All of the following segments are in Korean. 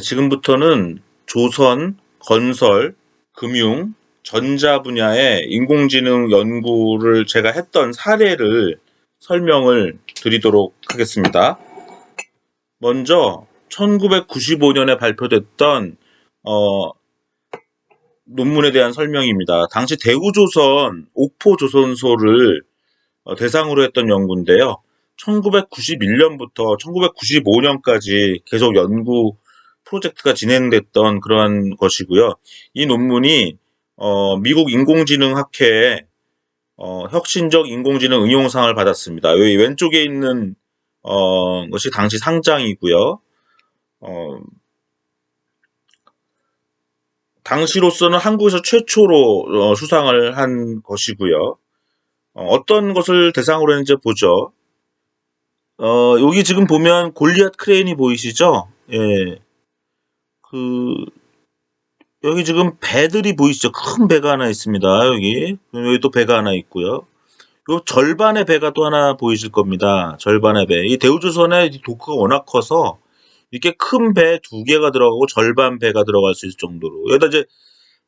지금부터는 조선, 건설, 금융, 전자 분야의 인공지능 연구를 제가 했던 사례를 설명을 드리도록 하겠습니다. 먼저 1995년에 발표됐던 논문에 대한 설명입니다. 당시 대우조선 옥포조선소를 대상으로 했던 연구인데요. 1991년부터 1995년까지 계속 연구 프로젝트가 진행됐던 그러한 것이고요. 이 논문이 미국 인공지능학회에 혁신적 인공지능 응용상을 받았습니다. 여기 왼쪽에 있는 것이 당시 상장이고요. 당시로서는 한국에서 최초로 수상을 한 것이고요. 어떤 것을 대상으로 했는지 보죠. 여기 지금 보면 골리앗 크레인이 보이시죠? 예. 여기 지금 배들이 보이시죠? 큰 배가 하나 있습니다. 여기 또 배가 하나 있고요. 요 절반의 배가 또 하나 보이실 겁니다. 절반의 배. 이 대우조선의 도크가 워낙 커서 이렇게 큰 배 2개가 들어가고 절반 배가 들어갈 수 있을 정도로. 여기다 이제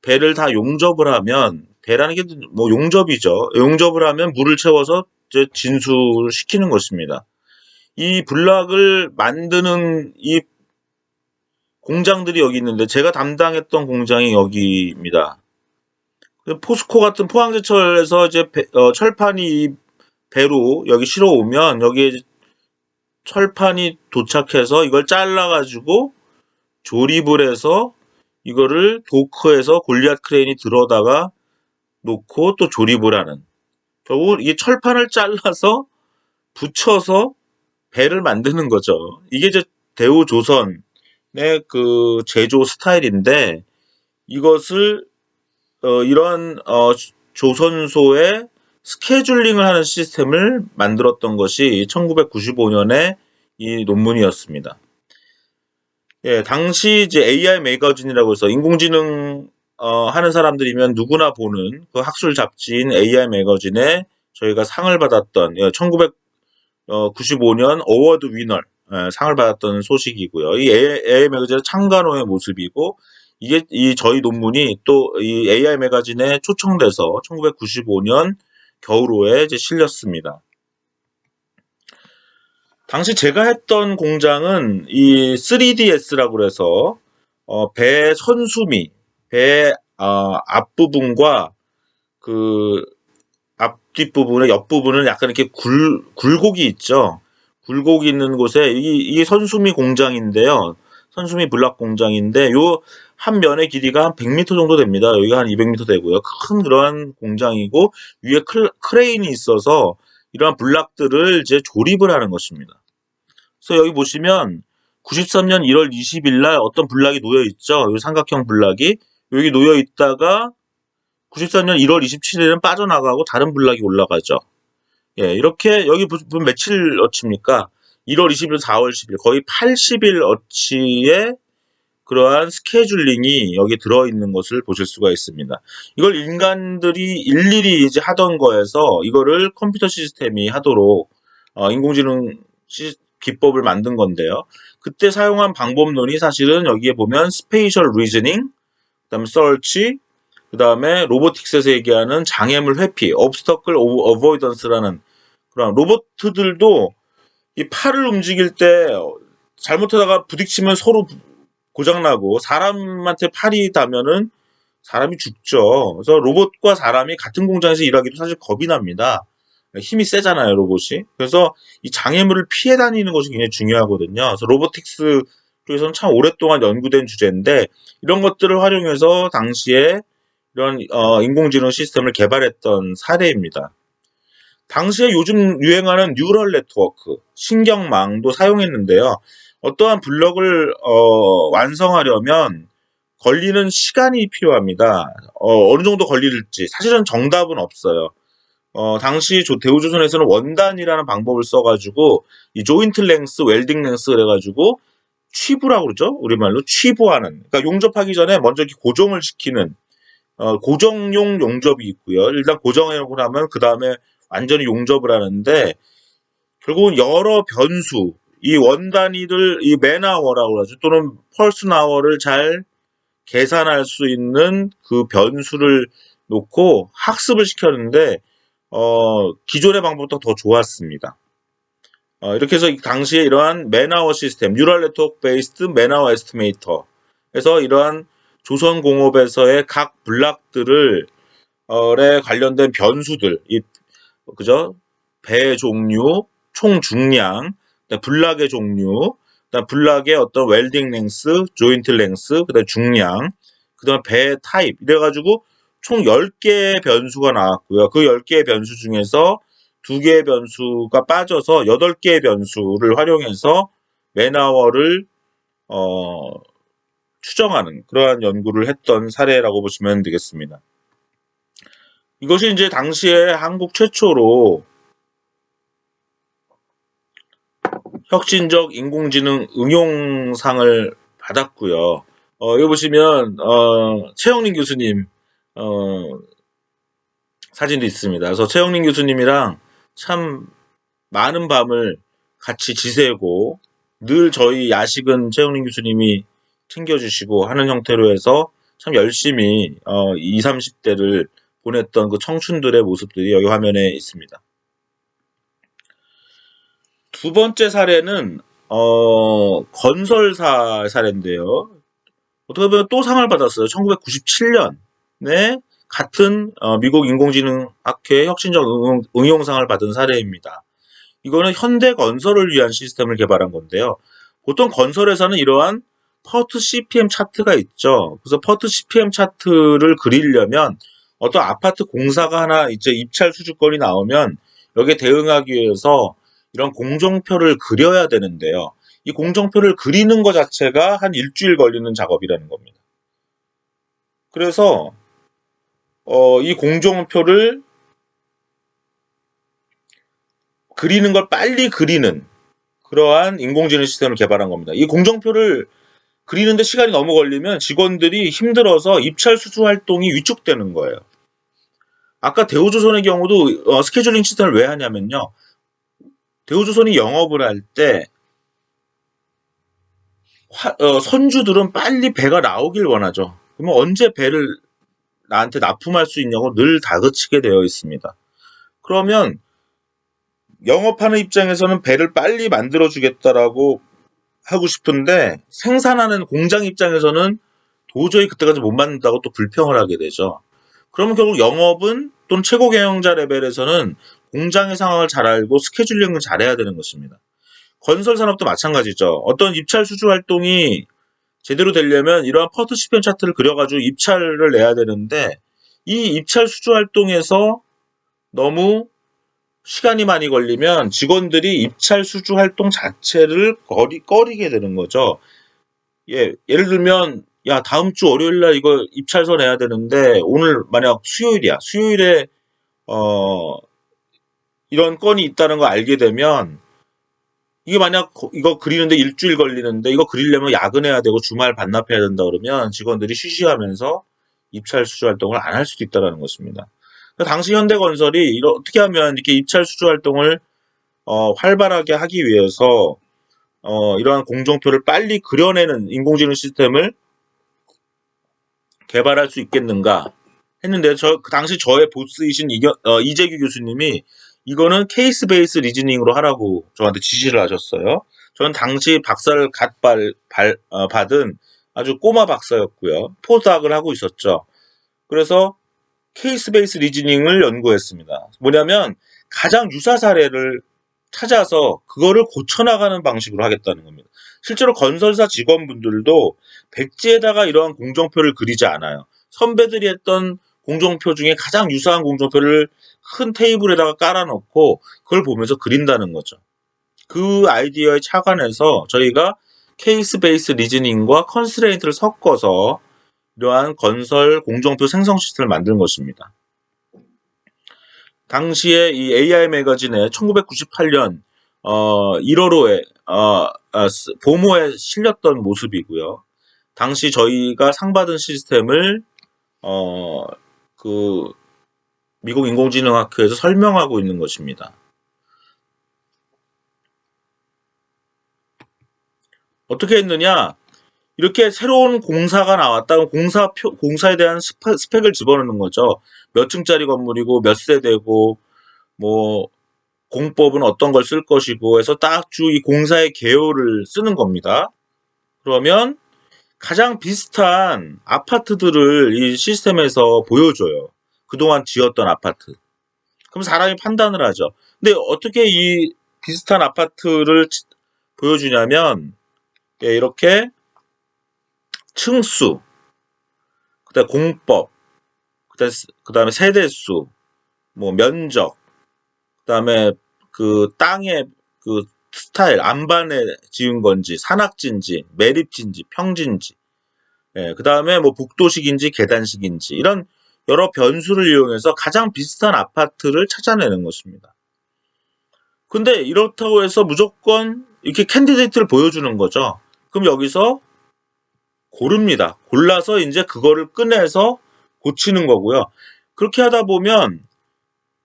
배를 다 용접을 하면, 배라는 게 뭐 용접이죠. 용접을 하면 물을 채워서 이제 진수를 시키는 것입니다. 이 블락을 만드는 이 공장들이 여기 있는데 제가 담당했던 공장이 여기입니다. 포스코 같은 포항제철에서 이제 철판이 배로 여기 실어 오면 여기에 철판이 도착해서 이걸 잘라가지고 조립을 해서 이거를 도크에서 골리앗 크레인이 들어다가 놓고 또 조립을 하는. 결국 이게 철판을 잘라서 붙여서 배를 만드는 거죠. 이게 이제 대우조선의 그 제조 스타일인데, 이것을 이런 조선소의 스케줄링을 하는 시스템을 만들었던 것이 1995년에 이 논문이었습니다. 예, 당시 이제 AI 매거진이라고 해서 인공지능 하는 사람들이면 누구나 보는 그 학술 잡지인 AI 매거진에 저희가 상을 받았던 1995년 어워드 위너 상을 받았던 소식이고요. 이 AI 매거진의 창간호의 모습이고, 이게 저희 논문이 또 이 AI 매거진에 초청돼서 1995년 겨울호에 이제 실렸습니다. 당시 제가 했던 공장은 이 3DS라고 그래서 배 선수미, 배 앞부분과 그 앞뒷부분의 옆부분은 약간 이렇게 굴곡이 있죠. 굴곡이 있는 곳에 이게 선수미 공장인데요. 선수미 블락 공장인데 요 한 면의 길이가 한 100m 정도 됩니다. 여기가 한 200m 되고요. 큰 그러한 공장이고 위에 크레인이 있어서 이러한 블락들을 이제 조립을 하는 것입니다. 그래서 여기 보시면 93년 1월 20일 날 어떤 블락이 놓여 있죠. 이 삼각형 블락이 여기 놓여 있다가 93년 1월 27일은 빠져나가고 다른 블락이 올라가죠. 예, 이렇게 여기 보면 며칠 어치입니까? 1월 20일, 4월 10일 거의 80일 어치의 그러한 스케줄링이 여기 들어있는 것을 보실 수가 있습니다. 이걸 인간들이 일일이 이제 하던 거에서 이거를 컴퓨터 시스템이 하도록 인공지능 기법을 만든 건데요. 그때 사용한 방법론이 사실은 여기에 보면 스페이셜 리즈닝, 그다음에 서치, 그다음에 로보틱스에서 얘기하는 장애물 회피, obstacle avoidance라는 그런 로봇들도 이 팔을 움직일 때 잘못하다가 부딪히면 서로 고장나고, 사람한테 팔이 닿으면은 사람이 죽죠. 그래서 로봇과 사람이 같은 공장에서 일하기도 사실 겁이 납니다. 힘이 세잖아요, 로봇이. 그래서 이 장애물을 피해 다니는 것이 굉장히 중요하거든요. 그래서 로보틱스 쪽에서는 참 오랫동안 연구된 주제인데, 이런 것들을 활용해서 당시에 이런 인공지능 시스템을 개발했던 사례입니다. 당시에 요즘 유행하는 뉴럴 네트워크, 신경망도 사용했는데요. 어떠한 블럭을 완성하려면 걸리는 시간이 필요합니다. 어느 정도 걸릴지 사실은 정답은 없어요. 당시 대우조선에서는 원단이라는 방법을 써가지고 이 조인트 랭스, 웰딩 랭스 그래가지고 취부라고 그러죠. 우리말로 취부하는. 그러니까 용접하기 전에 먼저 이렇게 고정을 시키는 고정용 용접이 있고요. 일단 고정해놓고 나면 그 다음에 완전히 용접을 하는데, 결국은 여러 변수, 이 원단위를 이 맨아워라고 하죠. 또는 펄스나워를 잘 계산할 수 있는 그 변수를 놓고 학습을 시켰는데 기존의 방법보다 더 좋았습니다. 이렇게 해서 당시에 이러한 맨아워 시스템, 뉴럴 네트워크 베이스드 맨아워 에스티메이터 에서 이러한 조선공업에서의 각 블락들을 에 관련된 변수들, 그죠? 배 종류, 총 중량, 블락의 종류, 그다음 블락의 어떤 웰딩 랭스, 조인트 랭스, 그다음 중량, 그다음 배 타입 이래가지고 총 10개의 변수가 나왔고요. 그 10개의 변수 중에서 2개의 변수가 빠져서 8개의 변수를 활용해서 맨아워를 추정하는 그러한 연구를 했던 사례라고 보시면 되겠습니다. 이것이 이제 당시에 한국 최초로 혁신적 인공지능 응용상을 받았고요. 여기 보시면 최영린 교수님 사진도 있습니다. 그래서 최영린 교수님이랑 참 많은 밤을 같이 지새고 늘 저희 야식은 최영린 교수님이 챙겨주시고 하는 형태로 해서 참 열심히 20, 30대를 보냈던 그 청춘들의 모습들이 여기 화면에 있습니다. 두 번째 사례는 건설사 사례인데요. 어떻게 보면 또 상을 받았어요. 1997년에 같은 미국 인공지능학회 혁신적 응용상을 받은 사례입니다. 이거는 현대건설을 위한 시스템을 개발한 건데요. 보통 건설에서는 이러한 퍼트 CPM 차트가 있죠. 그래서 퍼트 CPM 차트를 그리려면 어떤 아파트 공사가 하나 이제 입찰 수주권이 나오면 여기에 대응하기 위해서 이런 공정표를 그려야 되는데요. 이 공정표를 그리는 것 자체가 한 일주일 걸리는 작업이라는 겁니다. 그래서 이 공정표를 그리는 걸 빨리 그리는 그러한 인공지능 시스템을 개발한 겁니다. 이 공정표를 그리는데 시간이 너무 걸리면 직원들이 힘들어서 입찰 수주 활동이 위축되는 거예요. 아까 대우조선의 경우도 스케줄링 시스템을 왜 하냐면요. 대우조선이 영업을 할 때 선주들은 빨리 배가 나오길 원하죠. 그러면 언제 배를 나한테 납품할 수 있냐고 늘 다그치게 되어 있습니다. 그러면 영업하는 입장에서는 배를 빨리 만들어주겠다라고 하고 싶은데 생산하는 공장 입장에서는 도저히 그때까지 못 만든다고 또 불평을 하게 되죠. 그러면 결국 영업은 또는 최고 경영자 레벨에서는 공장의 상황을 잘 알고 스케줄링을 잘해야 되는 것입니다. 건설 산업도 마찬가지죠. 어떤 입찰 수주 활동이 제대로 되려면 이러한 퍼트 시편 차트를 그려가지고 입찰을 내야 되는데 이 입찰 수주 활동에서 너무 시간이 많이 걸리면 직원들이 입찰 수주 활동 자체를 꺼리게 되는 거죠. 예를 들면 야 다음 주 월요일 날 이거 입찰서 내야 되는데 오늘 만약 수요일이야. 수요일에 이런 건이 있다는 거 알게 되면 이게 만약 이거 그리는데 일주일 걸리는데 이거 그리려면 야근해야 되고 주말 반납해야 된다 그러면 직원들이 쉬쉬하면서 입찰 수주 활동을 안 할 수도 있다는 것입니다. 당시 현대건설이 어떻게 하면 이렇게 입찰 수주 활동을 활발하게 하기 위해서 이러한 공정표를 빨리 그려내는 인공지능 시스템을 개발할 수 있겠는가 했는데 그 당시 저의 보스이신 이재규 교수님이 이거는 케이스 베이스 리즈닝으로 하라고 저한테 지시를 하셨어요. 저는 당시 박사를 받은 아주 꼬마 박사였고요. 포스닥을 하고 있었죠. 그래서 케이스 베이스 리즈닝을 연구했습니다. 뭐냐면 가장 유사 사례를 찾아서 그거를 고쳐나가는 방식으로 하겠다는 겁니다. 실제로 건설사 직원분들도 백지에다가 이러한 공정표를 그리지 않아요. 선배들이 했던 공정표 중에 가장 유사한 공정표를 큰 테이블에다가 깔아놓고 그걸 보면서 그린다는 거죠. 그 아이디어에 착안해서 저희가 케이스 베이스 리즈닝과 컨스트레인트를 섞어서 이러한 건설 공정표 생성 시스템을 만든 것입니다. 당시에 이 AI 매거진에 1998년 1월호에 보모에 실렸던 모습이고요. 당시 저희가 상 받은 시스템을 그 미국 인공지능학회에서 설명하고 있는 것입니다. 어떻게 했느냐? 이렇게 새로운 공사가 나왔다. 공사에 대한 스펙을 집어넣는 거죠. 몇 층짜리 건물이고 몇 세대고 뭐 공법은 어떤 걸 쓸 것이고 해서 딱 주 이 공사의 개요를 쓰는 겁니다. 그러면 가장 비슷한 아파트들을 이 시스템에서 보여줘요. 그동안 지었던 아파트. 그럼 사람이 판단을 하죠. 근데 어떻게 이 비슷한 아파트를 보여주냐면 이렇게 층수, 그다음 공법, 그다음에 세대수, 뭐 면적, 그다음에 그 땅의 그 스타일, 안반에 지은 건지, 산악지인지, 매립지인지, 평지인지, 그다음에 뭐 북도식인지 계단식인지 이런 여러 변수를 이용해서 가장 비슷한 아파트를 찾아내는 것입니다. 근데 이렇다고 해서 무조건 이렇게 캔디데이트를 보여주는 거죠. 그럼 여기서 고릅니다. 골라서 이제 그거를 꺼내서 고치는 거고요. 그렇게 하다 보면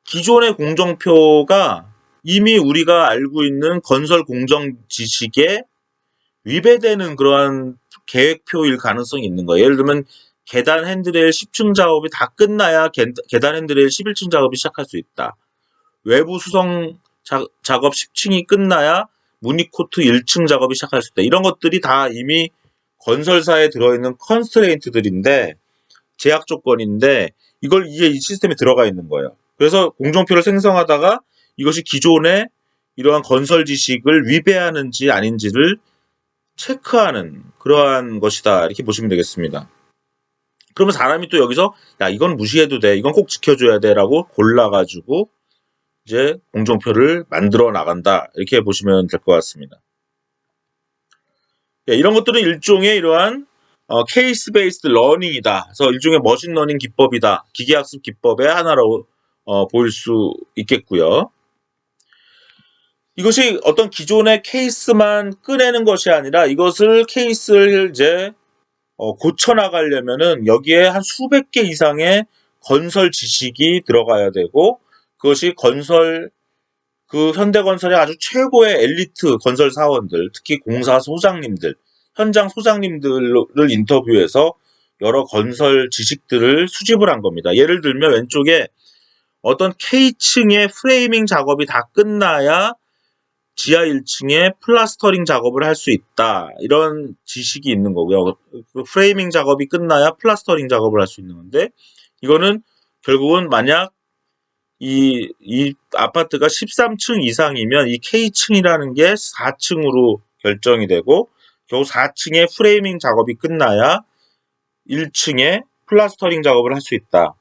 기존의 공정표가 이미 우리가 알고 있는 건설 공정 지식에 위배되는 그러한 계획표일 가능성이 있는 거예요. 예를 들면 계단 핸드레일 10층 작업이 다 끝나야 계단 핸드레일 11층 작업이 시작할 수 있다. 외부 수성 작업 10층이 끝나야 무늬코트 1층 작업이 시작할 수 있다. 이런 것들이 다 이미 건설사에 들어있는 컨스트레인트들인데 제약 조건인데 이걸 이게 이 시스템에 들어가 있는 거예요. 그래서 공정표를 생성하다가 이것이 기존의 이러한 건설 지식을 위배하는지 아닌지를 체크하는 그러한 것이다. 이렇게 보시면 되겠습니다. 그러면 사람이 또 여기서 야 이건 무시해도 돼. 이건 꼭 지켜줘야 돼. 라고 골라가지고 이제 공정표를 만들어 나간다. 이렇게 보시면 될 것 같습니다. 이런 것들은 일종의 이러한 케이스 베이스드 러닝이다. 그래서 일종의 머신러닝 기법이다. 기계학습 기법의 하나로 보일 수 있겠고요. 이것이 어떤 기존의 케이스만 꺼내는 것이 아니라 이것을 케이스를 이제 고쳐 나가려면은 여기에 한 수백 개 이상의 건설 지식이 들어가야 되고 그것이 그 현대건설의 아주 최고의 엘리트 건설 사원들, 특히 공사 소장님들, 현장 소장님들을 인터뷰해서 여러 건설 지식들을 수집을 한 겁니다. 예를 들면 왼쪽에 어떤 K층의 프레이밍 작업이 다 끝나야 지하 1층에 플라스터링 작업을 할 수 있다. 이런 지식이 있는 거고요. 프레이밍 작업이 끝나야 플라스터링 작업을 할 수 있는 건데 이거는 결국은 만약 이 아파트가 13층 이상이면 이 K층이라는 게 4층으로 결정이 되고 겨우 4층에 프레이밍 작업이 끝나야 1층에 플라스터링 작업을 할 수 있다.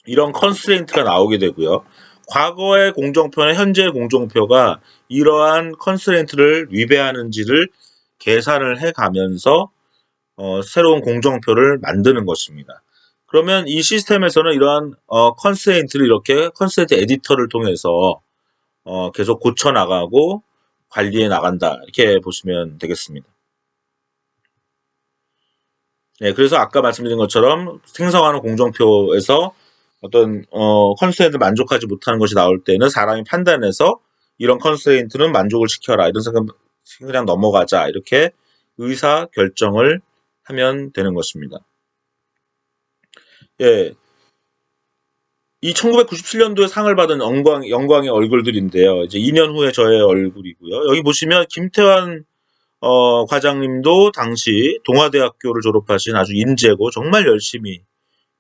이런 컨스트레인트가 나오게 되고요. 과거의 공정표나 현재의 공정표가 이러한 컨스트레인트를 위배하는지를 계산을 해가면서 새로운 공정표를 만드는 것입니다. 그러면 이 시스템에서는 이러한 컨스트레인트를 이렇게 컨스트레인트 에디터를 통해서 계속 고쳐 나가고 관리해 나간다. 이렇게 보시면 되겠습니다. 네, 그래서 아까 말씀드린 것처럼 생성하는 공정표에서 어떤 컨스트레인트 만족하지 못하는 것이 나올 때는 사람이 판단해서 이런 컨스트레인트는 만족을 시켜라. 이런 생각 그냥 넘어가자. 이렇게 의사 결정을 하면 되는 것입니다. 예. 이 1997년도에 상을 받은 영광의 얼굴들인데요. 이제 2년 후에 저의 얼굴이고요. 여기 보시면 김태환 과장님도 당시 동아대학교를 졸업하신 아주 인재고 정말 열심히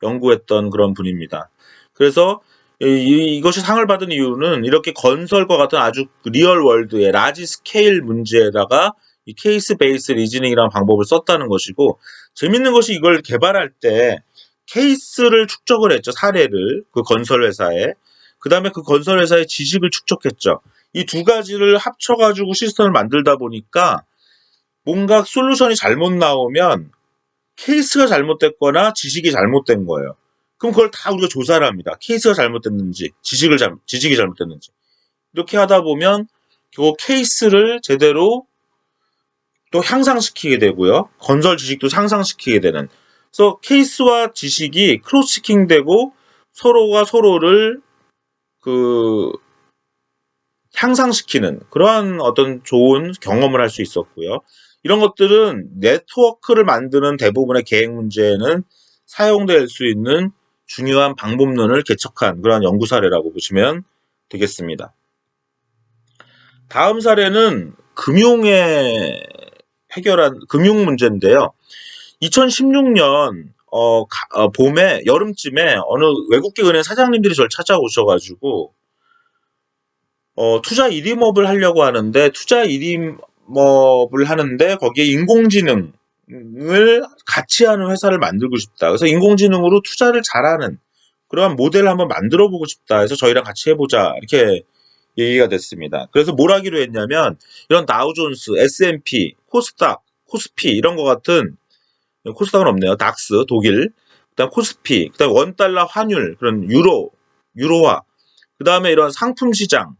연구했던 그런 분입니다. 그래서 이것이 상을 받은 이유는 이렇게 건설과 같은 아주 리얼 월드의 라지 스케일 문제에다가 이 케이스 베이스 리즈닝이라는 방법을 썼다는 것이고 재밌는 것이 이걸 개발할 때 케이스를 축적을 했죠. 사례를 그 건설회사에. 그 다음에 그 건설회사의 지식을 축적했죠. 이 두 가지를 합쳐가지고 시스템을 만들다 보니까 뭔가 솔루션이 잘못 나오면 케이스가 잘못됐거나 지식이 잘못된 거예요. 그럼 그걸 다 우리가 조사를 합니다. 케이스가 잘못됐는지, 지식이 잘못됐는지. 이렇게 하다 보면 결국 케이스를 제대로 또 향상시키게 되고요. 건설 지식도 향상시키게 되는. 그래서 케이스와 지식이 크로스체킹 되고 서로가 서로를 향상시키는 그러한 어떤 좋은 경험을 할 수 있었고요. 이런 것들은 네트워크를 만드는 대부분의 계획 문제에는 사용될 수 있는 중요한 방법론을 개척한 그러한 연구 사례라고 보시면 되겠습니다. 다음 사례는 금융 문제인데요. 2016년 봄에 여름쯤에 어느 외국계 은행 사장님들이 저를 찾아오셔가지고 투자 1임업을 하려고 하는데 거기에 인공지능을 같이 하는 회사를 만들고 싶다. 그래서 인공지능으로 투자를 잘하는 그러한 모델을 한번 만들어 보고 싶다 해서 저희랑 같이 해보자 이렇게 얘기가 됐습니다. 그래서 뭘 하기로 했냐면 이런 다우존스, S&P, 코스닥, 코스피 이런 것 같은 코스닥은 없네요. 닥스, 독일, 그다음 코스피, 그다음 원달러 환율, 그런 유로화, 그다음에 이런 상품 시장,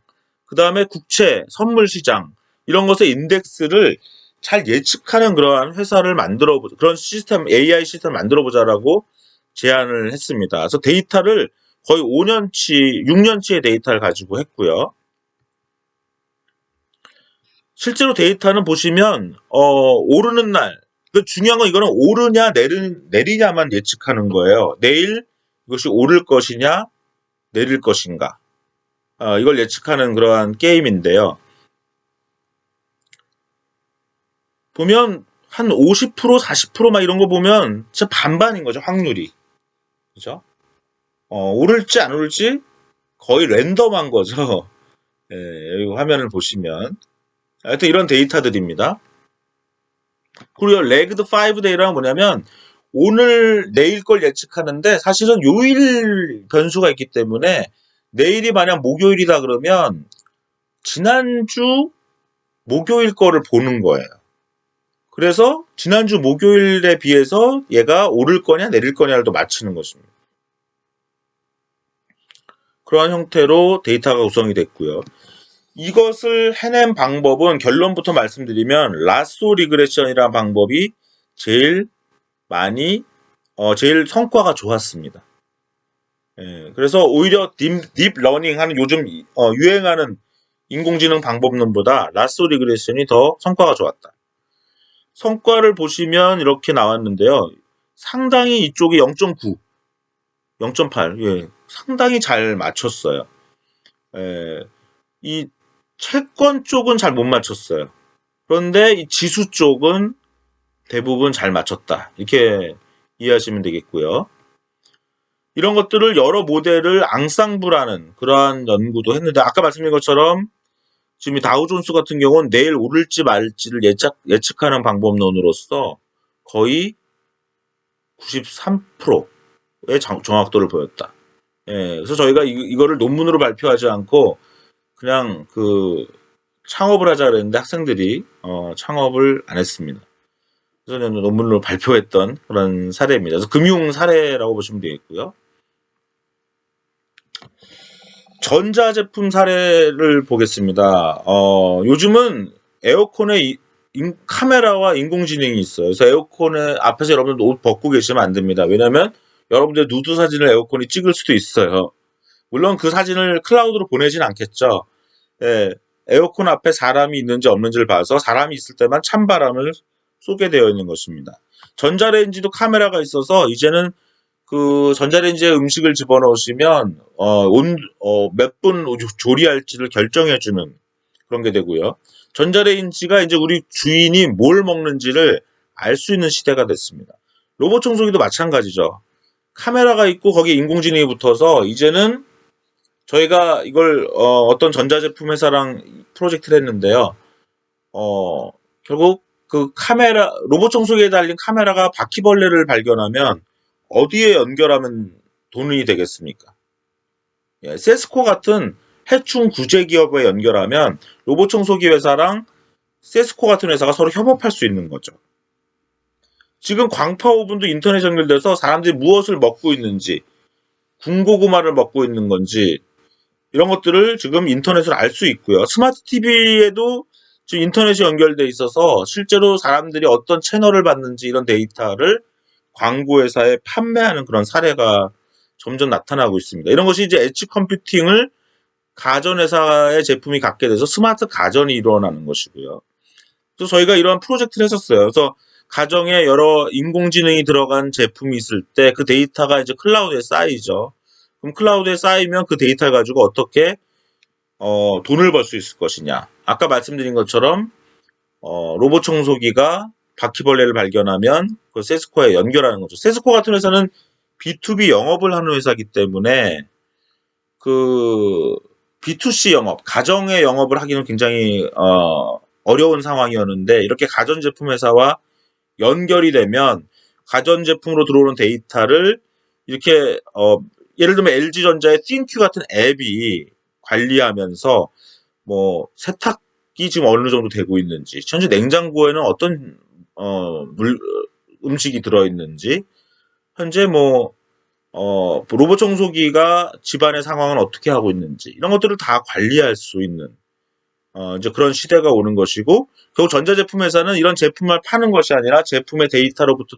그다음에 국채, 선물 시장 이런 것의 인덱스를 잘 예측하는 그러한 회사를 만들어보자. 그런 시스템, AI 시스템을 만들어보자라고 제안을 했습니다. 그래서 데이터를 거의 5년치, 6년치의 데이터를 가지고 했고요. 실제로 데이터는 보시면 오르는 날, 중요한 건 이거는 오르냐 내리냐만 예측하는 거예요. 내일 이것이 오를 것이냐 내릴 것인가 이걸 예측하는 그러한 게임인데요. 보면 한 50%, 40%막 이런 거 보면 진짜 반반인 거죠, 확률이. 그죠? 오를지 안 오를지 거의 랜덤한 거죠. 예, 여기 화면을 보시면. 하여튼 이런 데이터들입니다. 그리고 레그드 5데이라는 뭐냐면 오늘 내일 걸 예측하는데 사실은 요일 변수가 있기 때문에 내일이 만약 목요일이다 그러면 지난주 목요일 거를 보는 거예요. 그래서 지난주 목요일에 비해서 얘가 오를 거냐 내릴 거냐를 또 맞추는 것입니다. 그러한 형태로 데이터가 구성이 됐고요. 이것을 해낸 방법은 결론부터 말씀드리면 라쏘 리그레션이라는 방법이 제일 성과가 좋았습니다. 예, 그래서 오히려 딥 러닝 하는 요즘 유행하는 인공지능 방법론보다 라쏘 리그레션이 더 성과가 좋았다. 성과를 보시면 이렇게 나왔는데요. 상당히 이쪽이 0.9, 0.8, 예, 상당히 잘 맞췄어요. 예, 이 채권 쪽은 잘 못 맞췄어요. 그런데 이 지수 쪽은 대부분 잘 맞췄다. 이렇게 이해하시면 되겠고요. 이런 것들을 여러 모델을 앙상블하는 그러한 연구도 했는데 아까 말씀드린 것처럼 지금 이 다우존스 같은 경우는 내일 오를지 말지를 예측하는 방법론으로서 거의 93%의 정확도를 보였다. 예, 그래서 저희가 이거를 논문으로 발표하지 않고 그냥 창업을 하자 그랬는데 학생들이 창업을 안 했습니다. 그래서 저는 논문으로 발표했던 그런 사례입니다. 그래서 금융 사례라고 보시면 되겠고요. 전자제품 사례를 보겠습니다. 요즘은 에어컨에 카메라와 인공지능이 있어요. 그래서 에어컨에 앞에서 여러분들 옷 벗고 계시면 안 됩니다. 왜냐하면 여러분들 누드 사진을 에어컨이 찍을 수도 있어요. 물론 그 사진을 클라우드로 보내진 않겠죠. 예, 에어컨 앞에 사람이 있는지 없는지를 봐서 사람이 있을 때만 찬바람을 쏘게 되어 있는 것입니다. 전자레인지도 카메라가 있어서 이제는 그 전자레인지에 음식을 집어넣으시면 몇 분 조리할지를 결정해주는 그런 게 되고요. 전자레인지가 이제 우리 주인이 뭘 먹는지를 알 수 있는 시대가 됐습니다. 로봇 청소기도 마찬가지죠. 카메라가 있고 거기에 인공지능이 붙어서 이제는 저희가 이걸 어떤 전자제품 회사랑 프로젝트를 했는데요. 결국 그 로봇 청소기에 달린 카메라가 바퀴벌레를 발견하면 어디에 연결하면 돈이 되겠습니까? 예, 세스코 같은 해충 구제 기업에 연결하면 로봇 청소기 회사랑 세스코 같은 회사가 서로 협업할 수 있는 거죠. 지금 광파 오븐도 인터넷 연결돼서 사람들이 무엇을 먹고 있는지, 군고구마를 먹고 있는 건지 이런 것들을 지금 인터넷으로 알 수 있고요. 스마트 TV에도 지금 인터넷이 연결돼 있어서 실제로 사람들이 어떤 채널을 봤는지 이런 데이터를 광고회사에 판매하는 그런 사례가 점점 나타나고 있습니다. 이런 것이 이제 엣지 컴퓨팅을 가전회사의 제품이 갖게 돼서 스마트 가전이 일어나는 것이고요. 그래서 저희가 이런 프로젝트를 했었어요. 그래서 가정에 여러 인공지능이 들어간 제품이 있을 때 그 데이터가 이제 클라우드에 쌓이죠. 그럼 클라우드에 쌓이면 그 데이터를 가지고 어떻게 돈을 벌 수 있을 것이냐. 아까 말씀드린 것처럼 로봇 청소기가 바퀴벌레를 발견하면 그 세스코에 연결하는 거죠. 세스코 같은 회사는 B2B 영업을 하는 회사이기 때문에 그 B2C 영업, 가정의 영업을 하기는 굉장히 어려운 상황이었는데 이렇게 가전제품 회사와 연결이 되면 가전제품으로 들어오는 데이터를 이렇게 예를 들면 LG전자의 띵큐 같은 앱이 관리하면서 뭐 세탁기 지금 어느 정도 되고 있는지, 현재 냉장고에는 어떤 음식이 들어있는지, 현재 뭐 로봇 청소기가 집안의 상황을 어떻게 하고 있는지 이런 것들을 다 관리할 수 있는 이제 그런 시대가 오는 것이고, 결국 전자제품 회사는 이런 제품을 파는 것이 아니라 제품의 데이터로부터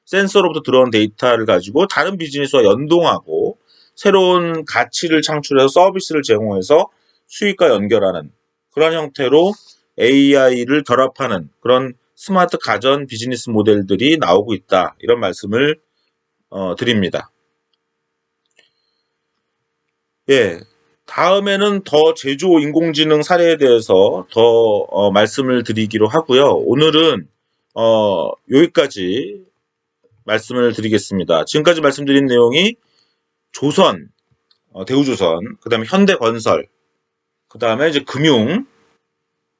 센서로부터 들어온 데이터를 가지고 다른 비즈니스와 연동하고 새로운 가치를 창출해서 서비스를 제공해서 수익과 연결하는 그런 형태로 AI를 결합하는 그런 스마트 가전 비즈니스 모델들이 나오고 있다. 이런 말씀을 드립니다. 예. 다음에는 더 제조 인공지능 사례에 대해서 더 말씀을 드리기로 하고요. 오늘은 여기까지 말씀을 드리겠습니다. 지금까지 말씀드린 내용이 조선, 대우조선, 그 다음에 현대건설, 그 다음에 이제 금융,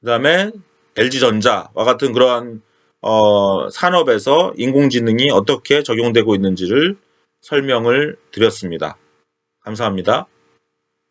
그 다음에 LG전자와 같은 그러한 산업에서 인공지능이 어떻게 적용되고 있는지를 설명을 드렸습니다. 감사합니다.